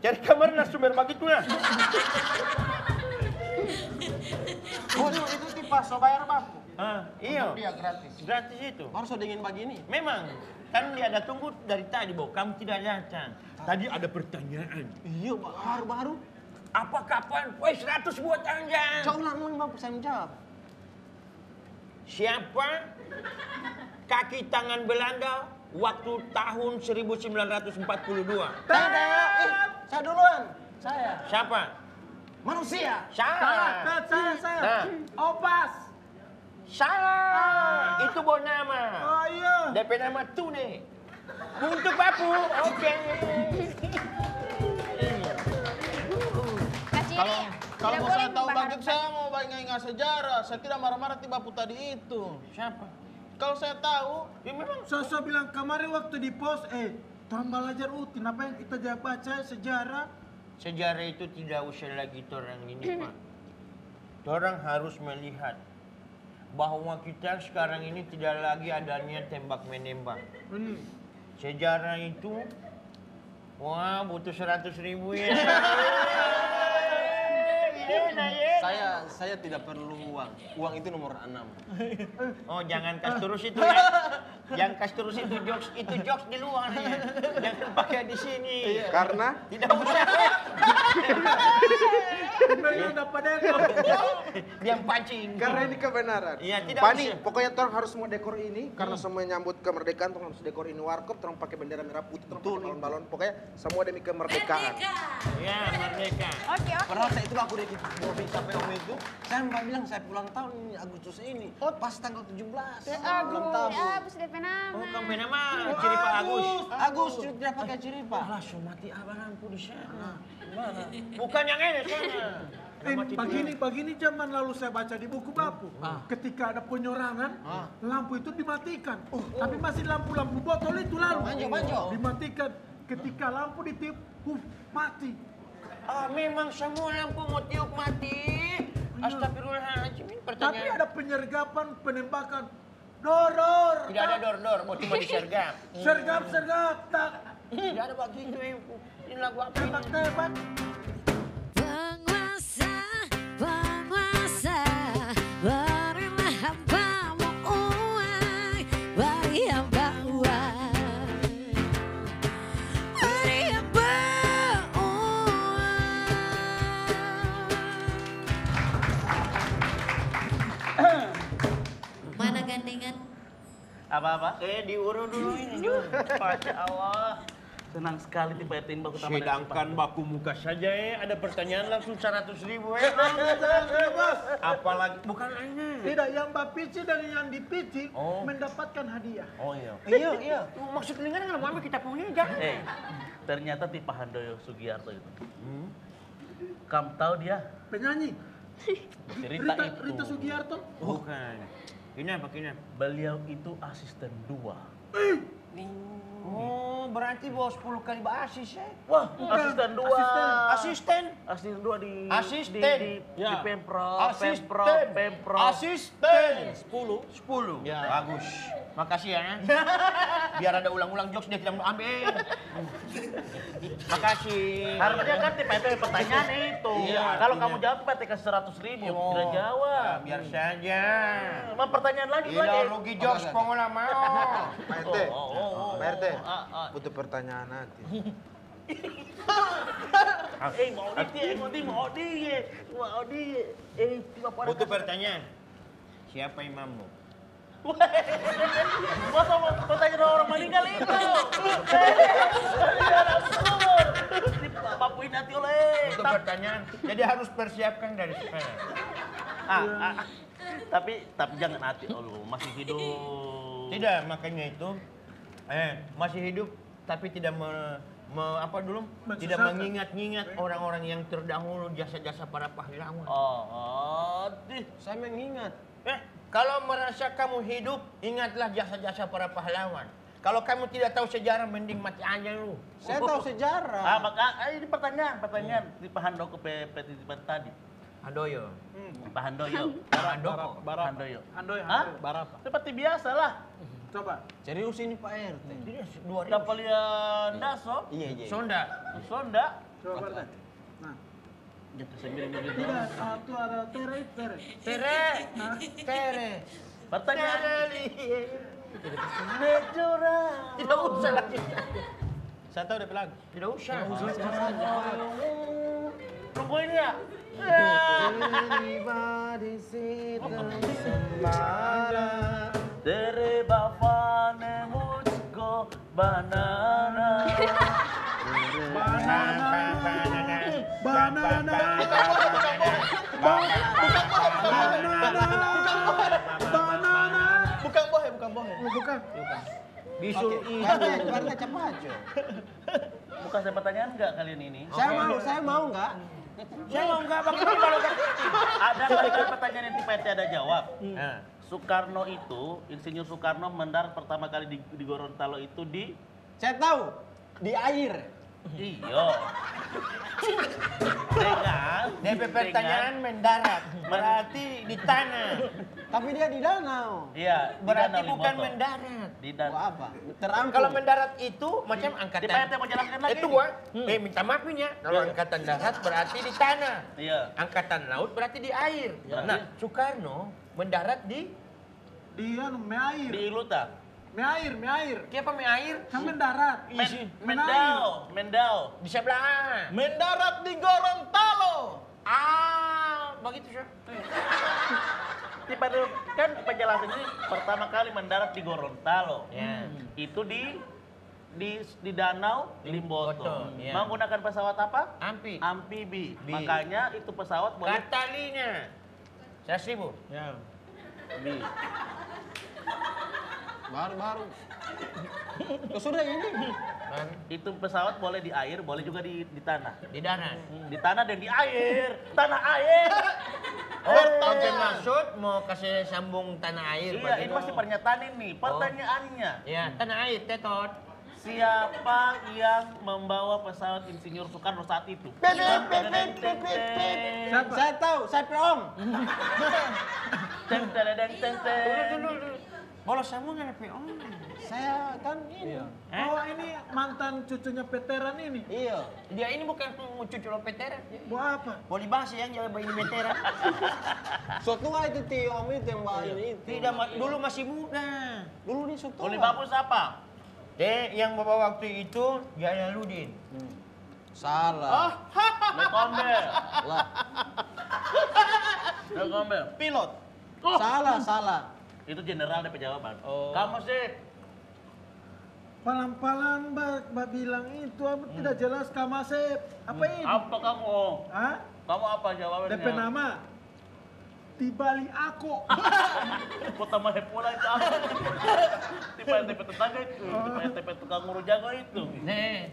cari kamar narasumber begitu lah. Oh, itu tipe so bayar Bapu. Iya. Dia gratis. Gratis itu. Baru so dingin begini. Memang, kan dia ada tunggu dari tadi, bahwa kamu tidak datang. Tadi ada pertanyaan. Iya, baru. Apa kapan? 100 buat Anda. Coba ulang Bapu, saya menjawab. Siapa kaki tangan Belanda waktu tahun 1942? Saya duluan. Saya. Siapa? Manusia. Salah. Saya. Nah. Opas. Salah. Itu bonama. Oh iya. DP nama Tune. Untuk Bapu. Oke. Kak Ciri, Kalau tidak mau boleh saya tahu membahas banyak, saya mau ingat sejarah. Saya tidak marah-marah di Bapu tadi itu. Siapa? Kalau saya tahu, Ya memang. Saya bilang kemarin waktu di pos, orang belajar utin apa yang kita baca sejarah. Sejarah itu tidak usah lagi orang ini, Pak. Orang harus melihat bahwa kita sekarang ini tidak lagi adanya tembak-menembak. Sejarah itu, wah butuh 100.000 ya. Saya tidak perlu uang. Uang itu nomor 6. Oh, jangan kas terus itu ya. Jangan kas terus itu jokes di luar ya. Jangan pakai di sini. Karena Tidak usah. Mereka dapat dekor. Dia pancing. karena ini kebenaran. Iya, tidak Pani, usah. pokoknya orang harus mau dekor ini karena semua nyambut kemerdekaan, orang harus dekor ini warkop, orang pakai bendera merah putih, orang pakai balon-balon. Pokoknya semua demi kemerdekaan. Ya, merdeka. Oke. Padahal saya itu aku udah mobil sampai Om itu, saya mbak bilang saya pulang tahun ini Agustus ini. Oh, pas tanggal 17. Ulang tahun. Agus DP nama. Oh, kamu nama Ciri Pak Agus. Agus tidak pakai ciri Pak. Alah, mati abang lampu di sana. Bukan yang ini sana. Begini zaman lalu saya baca di buku Bapu. Ketika ada penyerangan, lampu itu dimatikan. Tapi masih lampu-lampu botol itu lalu. Banjo. Dimatikan. Ketika lampu ditiup, mati. Memang semua lampu mau tiup mati. Astagfirullahaladzim, ini Tapi pertanyaan. ada penyergapan, penembakan. Doror. Tidak ada dor-dor, mau cuma disergap. Sergap, tak. Tidak ada begitu. Ini lagu apa ini? Tembak. Apa-apa? Diurut dulu ini, Jun. Masya Allah. Senang sekali tipe RT ini baku tambah dari Sedangkan Pak. baku muka saja ada pertanyaan langsung 100.000 Apalagi bukan aneh. Tidak, yang Mbak Pici dan yang dipici Oh. mendapatkan hadiah. Oh iya. Iya. Maksud kalian kan mami kita punya jangan. Ternyata tipe Handoyo Sugiarto itu. Kamu tahu dia? Penyanyi Cerita itu. Rita Sugiarto. Bukan. Ini apa kini? Beliau itu asisten 2. Oh, berarti bawa 10 kali basis ya? Wah, asisten 2. Asisten? Asisten 2 di Asisten. di Pemprov, Asisten. Pemprov. Asisten. 10. Ya. Bagus. Makasih ya. Biar ada ulang-ulang jokes dia tidak mau ambil. Makasih. Harusnya kan tipe itu pertanyaan itu. Iya, Kalau artinya. kamu jawab tipe kasih 100.000, Oh, tidak jawab. ya, biar saja. Mau pertanyaan lagi Gila lagi. rugi jokes pengolah mau. Pak RT, Pak RT, Ah. butuh pertanyaan nanti. Mau di. Butuh pertanyaan. Siapa imammu? Masa mau pertanyaan orang meninggal itu? Papuin nanti oleh. Butuh pertanyaan. Jadi harus persiapkan dari sekarang. Tapi jangan hati dulu, masih hidup. Tidak, makanya itu masih hidup tapi tidak tidak mengingat-ingat orang-orang yang terdahulu jasa-jasa para pahlawan. Saya mengingat. Kalau merasa kamu hidup, ingatlah jasa-jasa para pahlawan. Kalau kamu tidak tahu sejarah, mending mati aja lu. Saya tahu sejarah. Ini pertanyaan di Pak Handoko petitipan tadi. Handoyo. Pak Handoyo. Handoyo. Handoyo, Hah? Barapa. Seperti biasa lah. Coba. Serius ini Pak RT. Kapalian Daso. Iya. Sonda. Coba Barta. Nah, Jatuh sendiri begitu. tidak, itu ada Tere. Pertanyaan. Tidak usah lagi. Saya tahu DP lagu. Tidak usah. Tunggu ini ya. Tiba di situ sembara. Tere bafane mujko banana. Bukan bohe. Bukan. Bisul ini. Barta cepat aja. Bukan saya pertanyaan enggak kalian ini? Saya mau enggak? Saya mau enggak pakai kalau Ada kali pertanyaan yang tipe ada jawab. Nah, Soekarno itu, Insinyur Soekarno mendarat pertama kali di Gorontalo itu di Saya tahu. Di air. Iya. Dengan DP pertanyaan mendarat, berarti di tanah. Tapi dia di danau. Iya, di Berarti Danau bukan Limboto. mendarat. Di Buat danau. apa? Terangkum. Kalau mendarat itu macam Di angkatan. PRT mau jelaskan lagi. Itu gua. Minta maaf ini ya. Kalau angkatan darat berarti di tanah. Iya. Angkatan laut berarti di air. Ya. Nah, Soekarno mendarat di Dia me air. Di Iluta. Me air. siapa mi air? Kan mendarat. Mendau. Di sebelah. mendarat di Gorontalo. Begitu sih. Tipe kan penjelasan ini pertama kali mendarat di Gorontalo. Ya. Itu di Danau Limboto. Ya. Menggunakan pesawat apa? Bi. Amfibi. Makanya itu pesawat boleh Katalinya. 100.000. Ya. Bi. Baru. Sudah ini. Itu pesawat boleh di air, boleh juga di tanah. Di darat. Di tanah dan di air. Tanah air. Sampai maksud mau kasih sambung tanah air. Iya, ini masih pernyataan ini. Pertanyaannya, Ya, tanah air, tetot. siapa yang membawa pesawat Insinyur Soekarno saat itu? Saya tahu, saya Om. Dulu. Bolos sambung kan PO. Saya kan ini. Oh, ini mantan cucunya veteran ini. Iya. Dia ini bukan cucu lo veteran. Buat apa? Voli basi yang jalan bayi veteran. So tua itu Ti Om itu yang bawa ini itu. Tidak, dulu masih muda. Dulu nih so tua. Oleh Babus apa? Yang bawa waktu itu Jalaluddin. Salah. Lekombel. Lah. Lekombel. Pilot. Salah. Itu general DP jawaban. Oh. Kamu sih Palang-palang Mbak bilang itu apa tidak jelas Kamasep. Apa ini? apa kamu? Hah? Kamu apa jawabannya? DP nama di Bali aku. Kota Mahepula itu apa? Tipe tetangga itu, tipe tukang ngurus jago itu. Nih.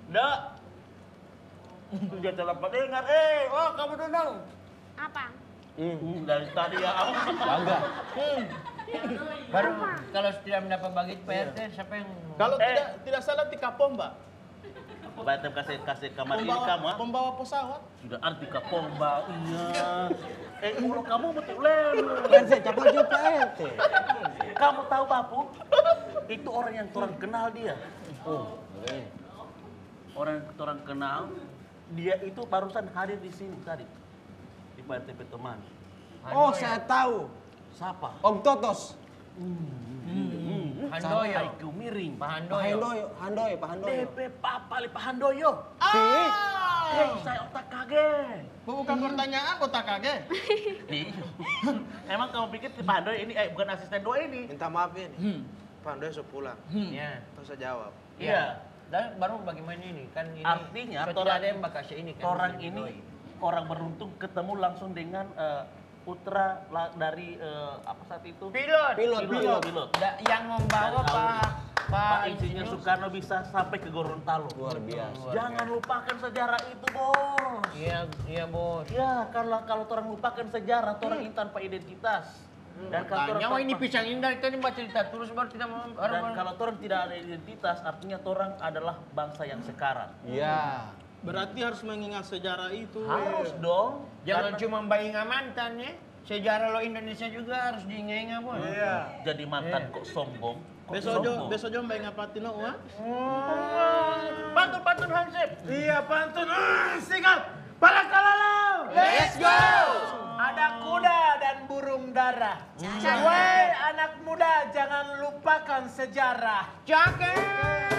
Nggak. Dia telah dengar, oh kamu dengar. Apa? Dari tadi ya. Bangga. Baru kalau tidak mendapat bagi PRT siapa yang Kalau tidak salah di Kapomba. Batem kasih kamar ini kamu, ah? Pembawa pesawat. Sudah arti kapomba, iya. Mulut kamu betul lelu. Kamu tahu Bapu? Itu orang yang orang kenal dia. Oh, Orang yang orang kenal, dia itu barusan hadir di sini tadi. Di PRT teman. Oh, saya tahu. Siapa? Om Totos. Handoyo. IQ miring. Pak Handoyo. Pak Handoyo. DP Papa Li Pak Handoyo. Saya otak kaget. Bukan pertanyaan kota kaget. Emang kamu pikir Pak Handoyo ini bukan asisten doa ini? Minta maaf ini. Pak Andoy sudah pulang. Iya. Terus saya jawab. Iya. Dan baru bagaimana ini kan ini Artinya, tidak ada yang bakal ini kan. Orang ini orang beruntung ketemu langsung dengan putra dari apa saat itu? Pilot. Yang membawa Pak Insinyur Soekarno bisa sampai ke Gorontalo. Luar biasa. Jangan lupakan sejarah itu, Bos. Iya, Bos. Ya, kalau orang lupakan sejarah, orang ini tanpa identitas. Dan kalau Nyawa ini pisang indah tadi baca cerita terus baru kita mau dan kalau orang tidak ada identitas, artinya orang adalah bangsa yang sekarang. Iya. Berarti harus mengingat sejarah itu. Harus dong. jangan cuma bayi mantan ya. Sejarah lo Indonesia juga harus diingat, Bos. Iya. Jadi mantan kok sombong. Besok jo mbak ngapatin lo, wah? Pantun Hansip. Iya pantun. Singkat. Palakalalau. Let's go. Ada kuda dan burung dara. Wahai anak muda, jangan lupakan sejarah. Cakep.